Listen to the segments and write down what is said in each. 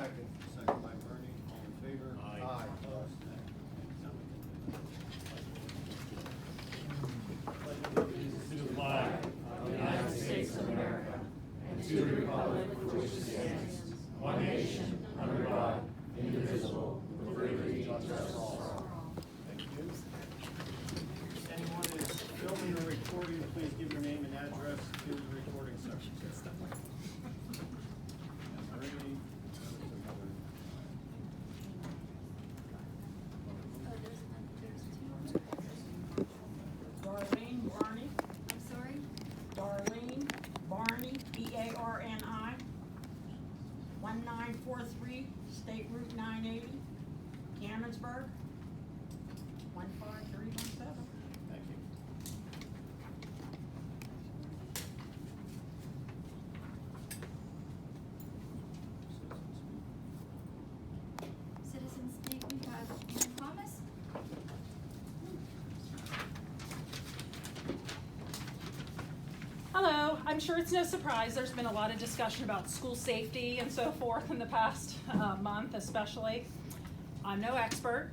Second. Second by Bernie. All in favor? Aye. Opposed? To the flag of the United States of America and to the republic for which it stands, one nation, under God, indivisible, with liberty and justice for all. Thank you. If anyone is filming or recording, please give your name and address to the recording section. Bernie. Darlene Barney, I'm sorry? Darlene Barney, B-A-R-N-I, 1943 State Route 980, Cannonsburg, 15317. Thank you. Citizens speak, we have Ann Thomas. Hello, I'm sure it's no surprise there's been a lot of discussion about school safety and so forth in the past month especially. I'm no expert.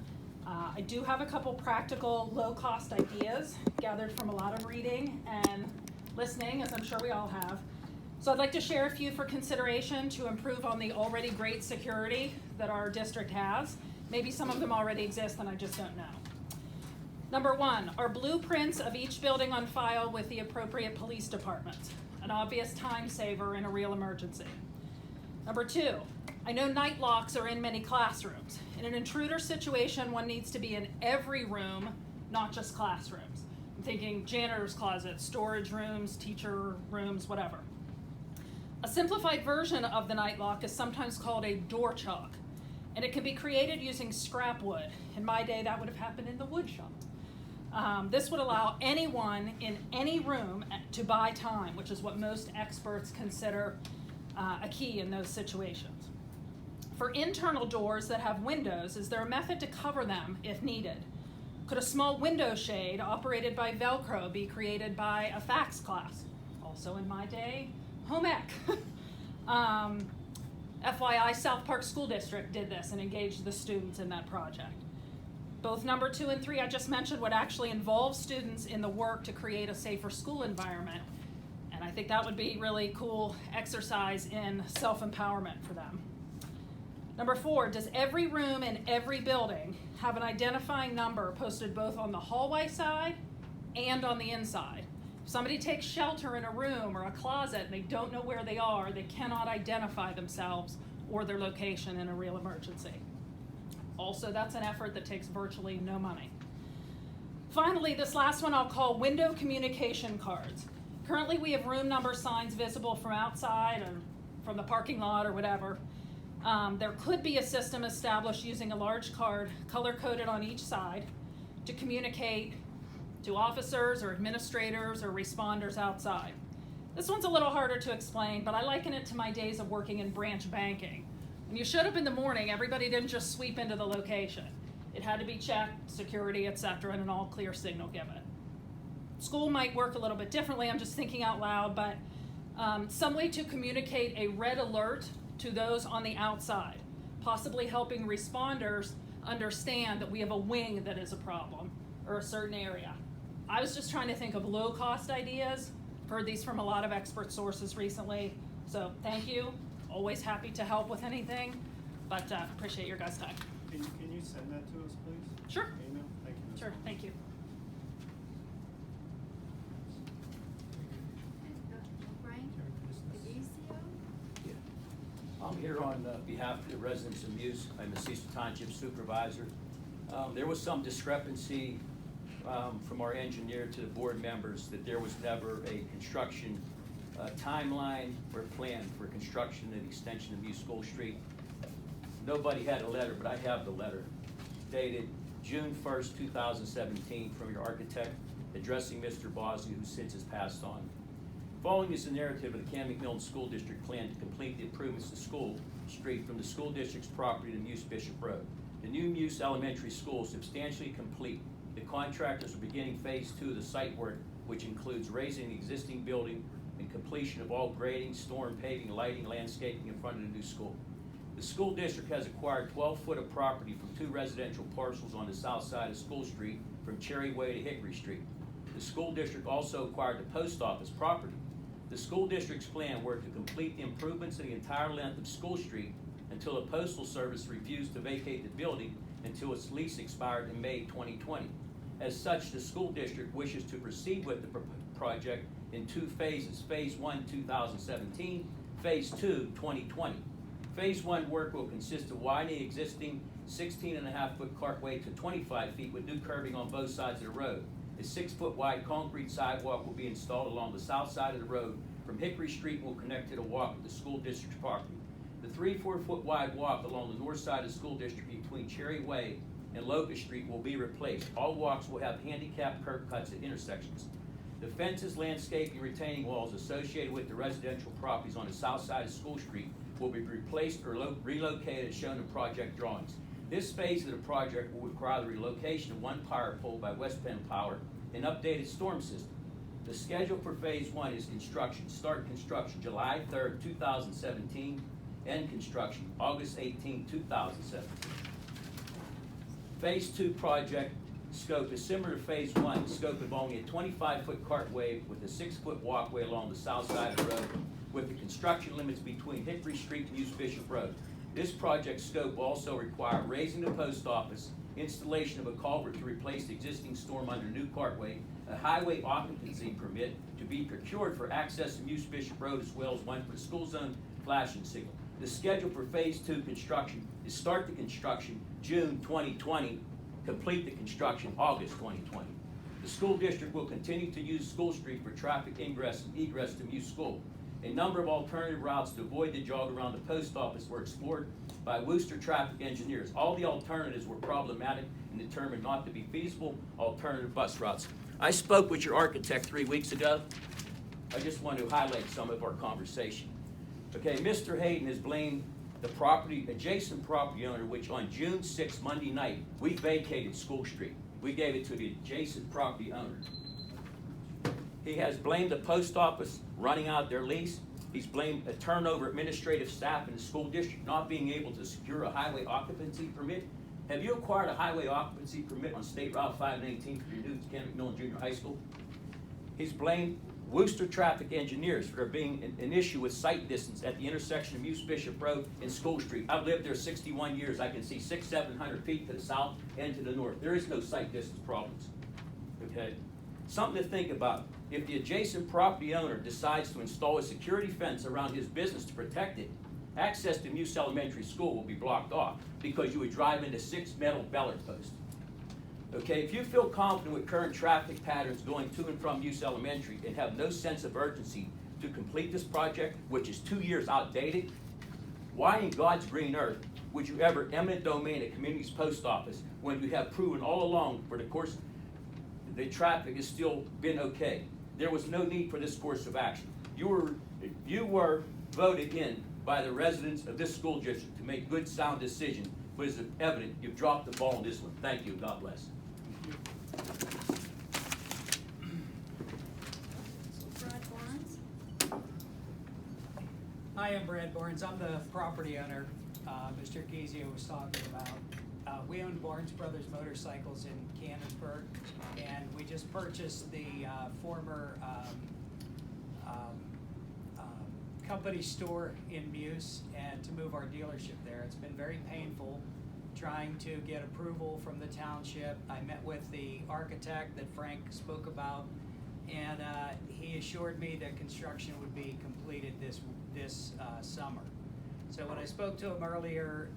I do have a couple practical low-cost ideas gathered from a lot of reading and listening, as I'm sure we all have. So I'd like to share a few for consideration to improve on the already great security that our district has. Maybe some of them already exist and I just don't know. Number one, are blueprints of each building on file with the appropriate police departments, an obvious time saver in a real emergency. Number two, I know night locks are in many classrooms. In an intruder situation, one needs to be in every room, not just classrooms. I'm thinking janitor's closets, storage rooms, teacher rooms, whatever. A simplified version of the night lock is sometimes called a door chalk, and it can be created using scrap wood. In my day, that would have happened in the wood shop. This would allow anyone in any room to buy time, which is what most experts consider a key in those situations. For internal doors that have windows, is there a method to cover them if needed? Could a small window shade operated by Velcro be created by a fax class? Also in my day, home ec. FYI, South Park School District did this and engaged the students in that project. Both number 2 and 3 I just mentioned would actually involve students in the work to create a safer school environment. And I think that would be really cool exercise in self-empowerment for them. Number 4, does every room in every building have an identifying number posted both on the hallway side and on the inside? If somebody takes shelter in a room or a closet and they don't know where they are, they cannot identify themselves or their location in a real emergency. Also, that's an effort that takes virtually no money. Finally, this last one I'll call window communication cards. Currently, we have room number signs visible from outside or from the parking lot or whatever. There could be a system established using a large card color-coded on each side to communicate to officers or administrators or responders outside. This one's a little harder to explain, but I liken it to my days of working in branch banking. When you showed up in the morning, everybody didn't just sweep into the location. It had to be checked, security, etc., and an all clear signal given. School might work a little bit differently, I'm just thinking out loud, but some way to communicate a red alert to those on the outside, possibly helping responders understand that we have a wing that is a problem or a certain area. I was just trying to think of low-cost ideas. Heard these from a lot of expert sources recently, so thank you. Always happy to help with anything, but appreciate your guys' time. Can you send that to us, please? Sure. Email? Thank you. Ms. Sure, Thomas. thank you. Brian Fabrizio? I'm here on behalf of the residents of Muse. I'm the Cecil Township Supervisor. There was some discrepancy from our engineer to the board members that there was never a construction timeline or plan for construction and extension of Muse School Street. Nobody had a letter, but I have the letter dated June 1st, 2017 from your architect addressing Mr. Bosley, who since has passed on. Following is the narrative of the Canon-McMillan School District plan to complete the improvements to School Street from the school district's property to Muse Bishop Road. The new Muse Elementary School is substantially complete. The contractors are beginning phase 2 of the site work, which includes raising the existing building and completion of all grading, storm paving, lighting, landscaping in front of the new school. The school district has acquired 12 foot of property from 2 residential parcels on the south side of School Street from Cherry Way to Hickory Street. The school district also acquired the post office property. The school district's plan were to complete the improvements in the entire length of School Street until the Postal Service refused to vacate the building until its lease expired in May 2020. As such, the school district wishes to proceed with the project in 2 phases. Phase 1, 2017, Phase 2, 2020. Phase 1 work will consist of widening existing 16.5-foot cartway to 25 feet with new curbing on both sides of the road. A 6-foot wide concrete sidewalk will be installed along the south side of the road from Hickory Street and will connect to the walk with the school district's property. The 3-4-foot wide walk along the north side of the school district between Cherry Way and Locust Street will be replaced. All walks will have handicap curb cuts at intersections. The fences, landscaping, retaining walls associated with the residential properties on the south side of School Street will be replaced or relocated as shown in project drawings. This phase of the project will require the relocation of 1 power pole by West Penn Power and updated storm system. The schedule for Phase 1 is construction. Start construction July 3rd, 2017. End construction August 18, 2017. Phase 2 project scope is similar to Phase 1, scope involving a 25-foot cartway with a 6-foot walkway along the south side of the road with the construction limits between Hickory Street and East Bishop Road. This project scope will also require raising the post office, installation of a culvert to replace the existing storm under new cartway, a highway occupancy permit to be procured for access to East Bishop Road, as well as one for the school zone flashing signal. The schedule for Phase 2 construction is start the construction June 2020, complete the construction August 2020. The school district will continue to use School Street for traffic ingress and egress to Muse School. A number of alternative routes to avoid the jog around the post office were explored by Worcester traffic engineers. All the alternatives were problematic and determined not to be feasible alternative bus routes. I spoke with your architect 3 weeks ago. I just want to highlight some of our conversation. Okay, Mr. Hayden has blamed the adjacent property owner, which on June 6th, Monday night, we vacated School Street. We gave it to the adjacent property owner. He has blamed the post office running out their lease. He's blamed a turnover administrative staff in the school district not being able to secure a highway occupancy permit. Have you acquired a highway occupancy permit on State Route 519 for your new Canon-McMillan Junior High School? He's blamed Worcester traffic engineers for there being an issue with sight distance at the intersection of Muse Bishop Road and School Street. I've lived there 61 years. I can see 600-700 feet to the south and to the north. There is no sight distance problems. Okay? Something to think about. If the adjacent property owner decides to install a security fence around his business to protect it, access to Muse Elementary School will be blocked off because you would drive into 6 metal ballot posts. Okay, if you feel confident with current traffic patterns going to and from Muse Elementary and have no sense of urgency to complete this project, which is 2 years outdated, why in God's green earth would you ever eminent domain a community's post office when you have proven all along for the course the traffic has still been okay? There was no need for this course of action. You were voted in by the residents of this school district to make good, sound decisions, but it's evident you've dropped the ball on this one. Thank you. God bless. Brad Barnes. Hi, I'm Brad Barnes. I'm the property owner Mr. Gizio was talking about. We owned Barnes Brothers Motorcycles in Canonsburg, and we just purchased the former company store in Muse and to move our dealership there. It's been very painful trying to get approval from the township. I met with the architect that Frank spoke about, and he assured me that construction would be completed this summer. So when I spoke to him earlier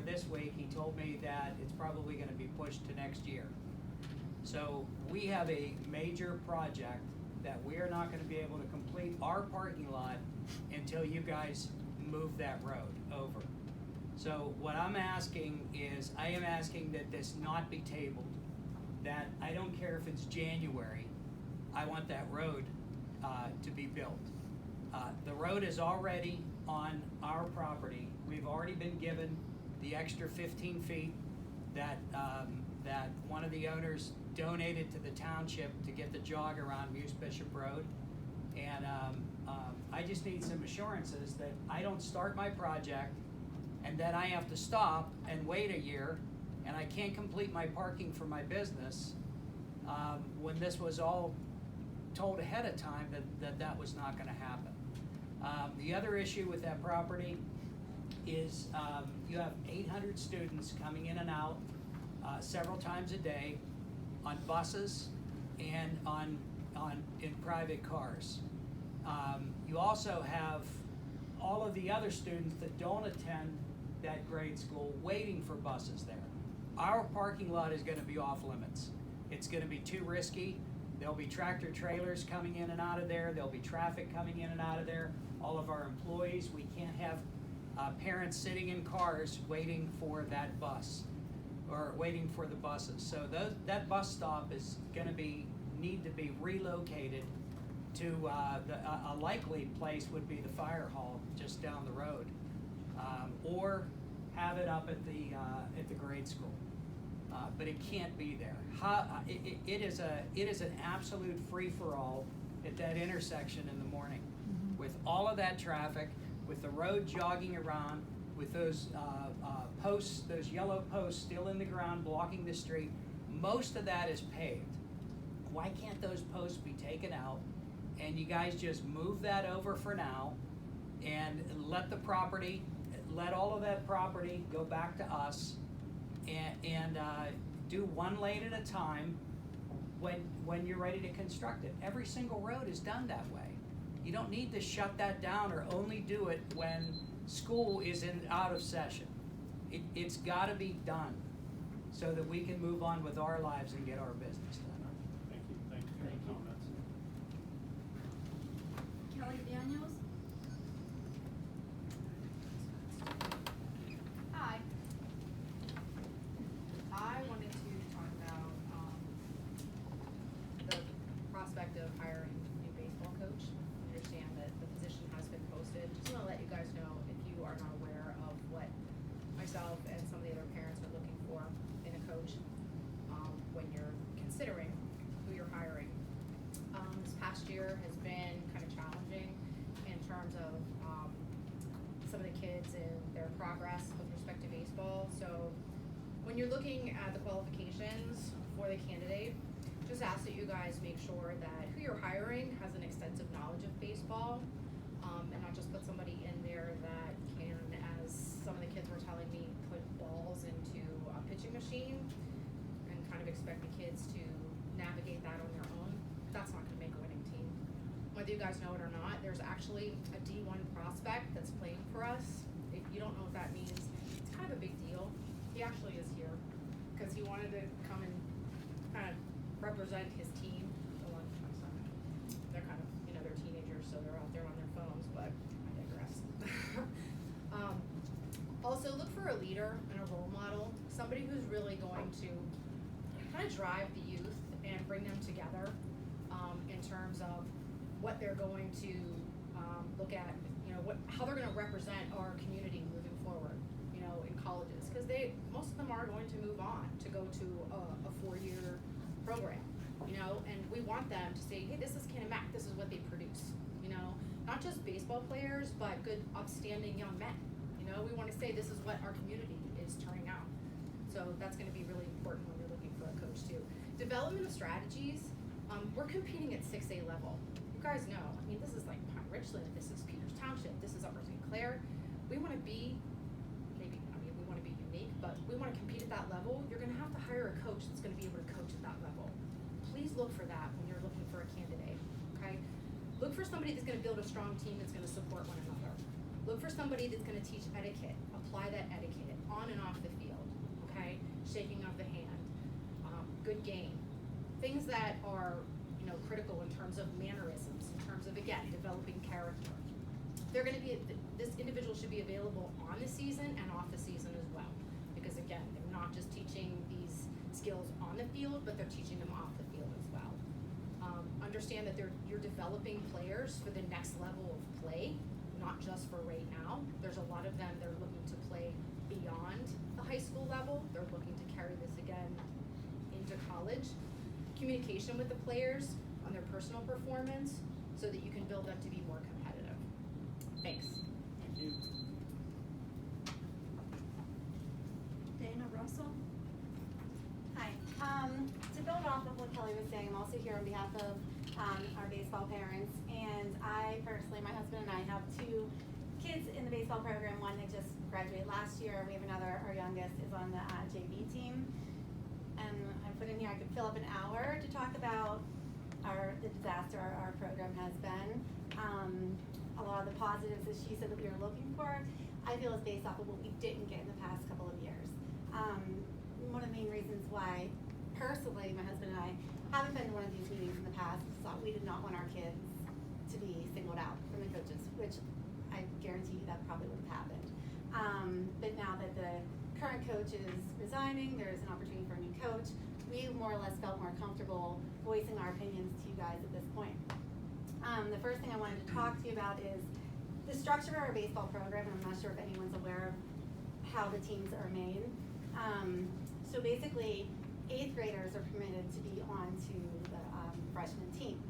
this week, he told me that it's probably going to be pushed to next year. So we have a major project that we are not going to be able to complete our parking lot until you guys move that road over. So what I'm asking is, I am asking that this not be tabled, that I don't care if it's January, I want that road to be built. The road is already on our property. We've already been given the extra 15 feet that one of the owners donated to the township to get the jog around Muse Bishop Road. And I just need some assurances that I don't start my project and then I have to stop and wait a year and I can't complete my parking for my business, when this was all told ahead of time that was not gonna happen. The other issue with that property is, you have 800 students coming in and out, several times a day on buses and in private cars. You also have all of the other students that don't attend that grade school waiting for buses there. Our parking lot is gonna be off limits. It's gonna be too risky. There'll be tractor trailers coming in and out of there. There'll be traffic coming in and out of there. All of our employees, we can't have parents sitting in cars waiting for that bus or waiting for the buses. So that bus stop is gonna need to be relocated to, a likely place would be the fire hall just down the road. Or have it up at the grade school. But it can't be there. It is an absolute free-for-all at that intersection in the morning. With all of that traffic, with the road jogging around, with those posts, those yellow posts still in the ground blocking the street, most of that is paved. Why can't those posts be taken out and you guys just move that over for now and let all of that property go back to us and do one lane at a time when you're ready to construct it. Every single road is done that way. You don't need to shut that down or only do it when school is out of session. It's gotta be done so that we can move on with our lives and get our business done. Thank you for your comments. Kelly Daniels. Hi. I wanted to talk about the prospect of hiring a new baseball coach. I understand that the position has been posted. Just want to let you guys know, if you are not aware of what myself and some of the other parents are looking for in a coach, when you're considering who you're hiring. This past year has been kind of challenging in terms of some of the kids and their progress with respect to baseball. So when you're looking at the qualifications for the candidate, just ask that you guys make sure that who you're hiring has an extensive knowledge of baseball, and not just put somebody in there that can, as some of the kids were telling me, put balls into a pitching machine and kind of expect the kids to navigate that on their own. That's not gonna make a winning team. Whether you guys know it or not, there's actually a D1 prospect that's playing for us. If you don't know what that means, it's kind of a big deal. He actually is here because he wanted to come and kind of represent his team. They're kind of, they're teenagers, so they're out there on their phones, but I digress. Also, look for a leader and a role model, somebody who's really going to kind of drive the youth and bring them together in terms of what they're going to look at, how they're going to represent our community moving forward, in colleges, because most of them are going to move on to go to a 4-year program, and we want them to say, hey, this is Canon-Mac, this is what they produce, not just baseball players, but good, upstanding young men. We want to say this is what our community is turning out. So that's going to be really important when you're looking for a coach too. Development of strategies. We're competing at 6A level. You guys know, this is like Pine Richland, this is Peters Township, this is Upper St. Clair. We want to be, we want to be unique, but we want to compete at that level. You're going to have to hire a coach that's going to be able to coach at that level. Please look for that when you're looking for a candidate, okay? Look for somebody that's going to build a strong team that's going to support one another. Look for somebody that's going to teach etiquette, apply that etiquette on and off the field, okay? Shaking of the hand, good game. Things that are, critical in terms of mannerisms, in terms of, again, developing character. They're going to be, this individual should be available on the season and off the season as well. Because again, they're not just teaching these skills on the field, but they're teaching them off the field as well. Understand that you're developing players for the next level of play, not just for right now. There's a lot of them that are looking to play beyond the high school level. They're looking to carry this again into college. Communication with the players on their personal performance so that you can build them to be more competitive. Thanks. Thank you. Dana Russell? Hi. To build off of what Kelly was saying, I'm also here on behalf of our baseball parents. And I personally, my husband and I have 2 kids in the baseball program. One that just graduated last year. We have another, our youngest is on the JV team. And I put in here, I could fill up an hour to talk about the disaster our program has been. A lot of the positives that she said that we were looking for, I feel is based off of what we didn't get in the past couple of years. One of the main reasons why, personally, my husband and I haven't been to one of these meetings in the past is that we did not want our kids to be singled out from the coaches, which I guarantee you that probably would have happened. But now that the current coach is resigning, there's an opportunity for a new coach. We more or less felt more comfortable voicing our opinions to you guys at this point. The first thing I wanted to talk to you about is the structure of our baseball program. I'm not sure if anyone's aware of how the teams are made. So basically, 8th graders are permitted to be on to the freshman team.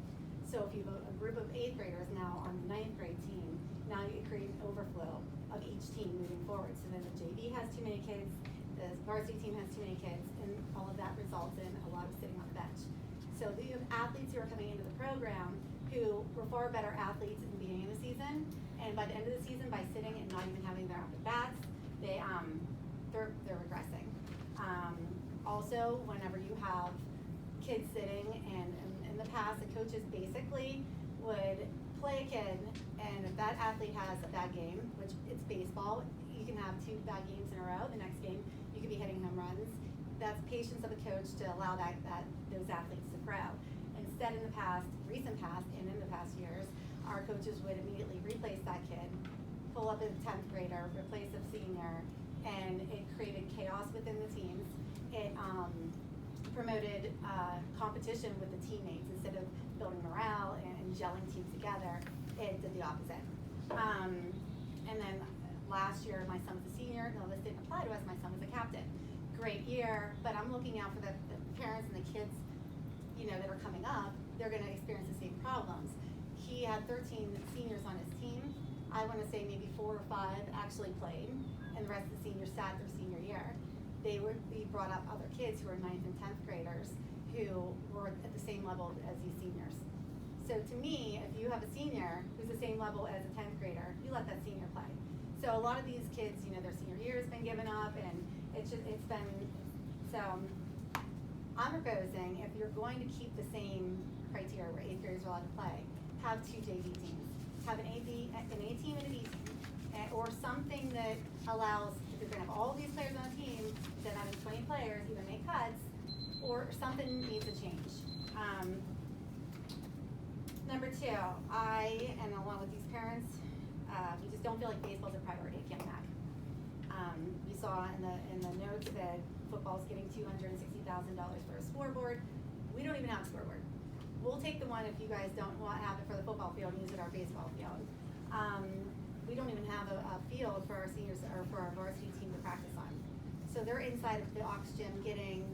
So if you have a group of 8th graders now on the 9th grade team, now you create an overflow of each team moving forward. So then the JV has too many kids, the varsity team has too many kids, and all of that results in a lot of sitting on the bench. So you have athletes who are coming into the program who were far better athletes at the beginning of the season, and by the end of the season, by sitting and not even having their at-bats, they're regressing. Also, whenever you have kids sitting, and in the past, the coaches basically would play a kid, and if that athlete has a bad game, which it's baseball, you can have 2 bad games in a row. The next game, you could be hitting home runs. That's patience of a coach to allow those athletes to grow. Instead, in the past, recent past, and in the past years, our coaches would immediately replace that kid, pull up a 10th grader, replace a senior, and it created chaos within the teams. It promoted competition with the teammates. Instead of building morale and gelling teams together, it did the opposite. And then last year, my son was a senior. No, this didn't apply to us. My son was a captain. Great year, but I'm looking out for the parents and the kids, that are coming up. They're going to experience the same problems. He had 13 seniors on his team. I want to say maybe 4 or 5 actually played, and the rest of the seniors sat their senior year. We brought up other kids who were 9th and 10th graders who were at the same level as these seniors. So to me, if you have a senior who's the same level as a 10th grader, you let that senior play. So a lot of these kids, their senior year has been given up, and so I'm proposing, if you're going to keep the same criteria where 8th graders are allowed to play, have 2 JV teams. Have an A team and a B team, or something that allows, if you're gonna have all these players on a team, then having 20 players, either make cuts, or something needs to change. Number 2, and along with these parents, we just don't feel like baseball's a priority at Canon-Mac. We saw in the notes that football's getting $260,000 for a scoreboard. We don't even have a scoreboard. We'll take the one if you guys don't want to have it for the football field and use it our baseball field. We don't even have a field for our seniors or for our varsity team to practice on. So they're inside of the aux gym getting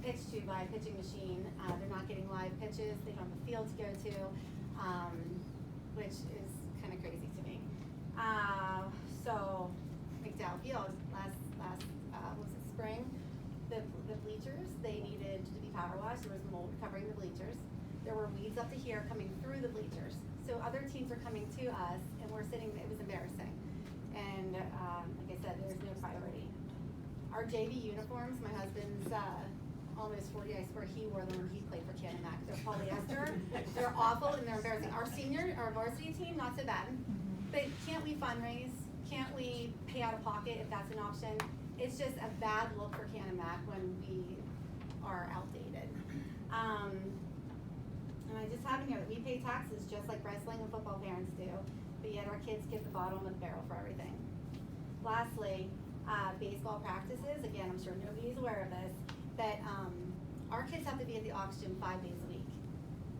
pitched to by a pitching machine. They're not getting live pitches. They don't have a field to go to, which is kind of crazy to me. So McDowell Field last was it spring? The bleachers, they needed to be power washed. There was mold covering the bleachers. There were weeds up to here coming through the bleachers. So other teams are coming to us, and we're sitting, it was embarrassing. And like I said, there's no priority. Our JV uniforms, my husband's almost 40, I swear he wore them when he played for Canon-Mac. They're polyester, they're awful, and they're embarrassing. Our varsity team, not so bad. But can't we fundraise? Can't we pay out of pocket if that's an option? It's just a bad look for Canon-Mac when we are outdated. And I just have in here that we pay taxes just like wrestling and football parents do, but yet our kids get the bottom of the barrel for everything. Lastly, baseball practices, again, I'm sure nobody's aware of this, but our kids have to be at the aux gym 5 days a week.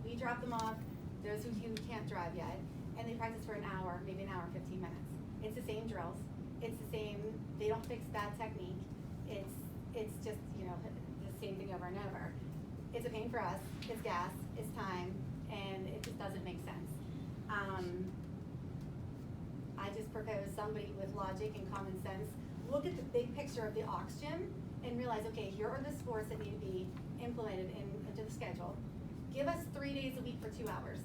We drop them off, those who can't drive yet, and they practice for an hour, maybe an hour and 15 minutes. It's the same drills. It's the same, they don't fix bad technique. It's just, the same thing over and over. It's a pain for us, it's gas, it's time, and it just doesn't make sense. I just propose somebody with logic and common sense, look at the big picture of the aux gym and realize, okay, here are the sports that need to be implemented into the schedule. Give us 3 days a week for 2 hours.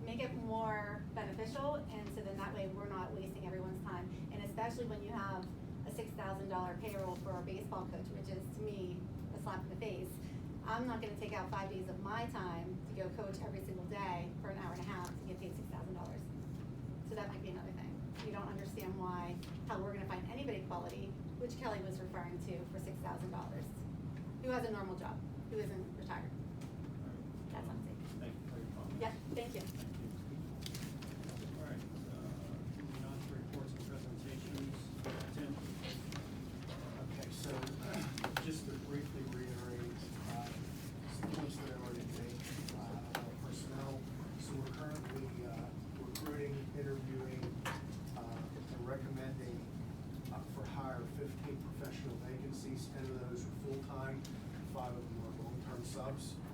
Make it more beneficial, and so then that way we're not wasting everyone's time. And especially when you have a $6,000 payroll for a baseball coach, which is to me a slap in the face. I'm not gonna take out 5 days of my time to go coach every single day for an hour and a half to get paid $6,000. So that might be another thing. You don't understand how we're gonna find anybody quality, which Kelly was referring to, for $6,000, who has a normal job, who isn't retired. That's what I'm saying. Thank you for your comment. Yep, thank you. Thank you. All right, moving on to reports and presentations. Tim? Okay, so just to briefly reiterate, some points that I already made, about personnel. So we're currently, recruiting, interviewing, and recommending, for hire 15 professional vacancies. 10 of those are full-time, 5 of them are long-term subs.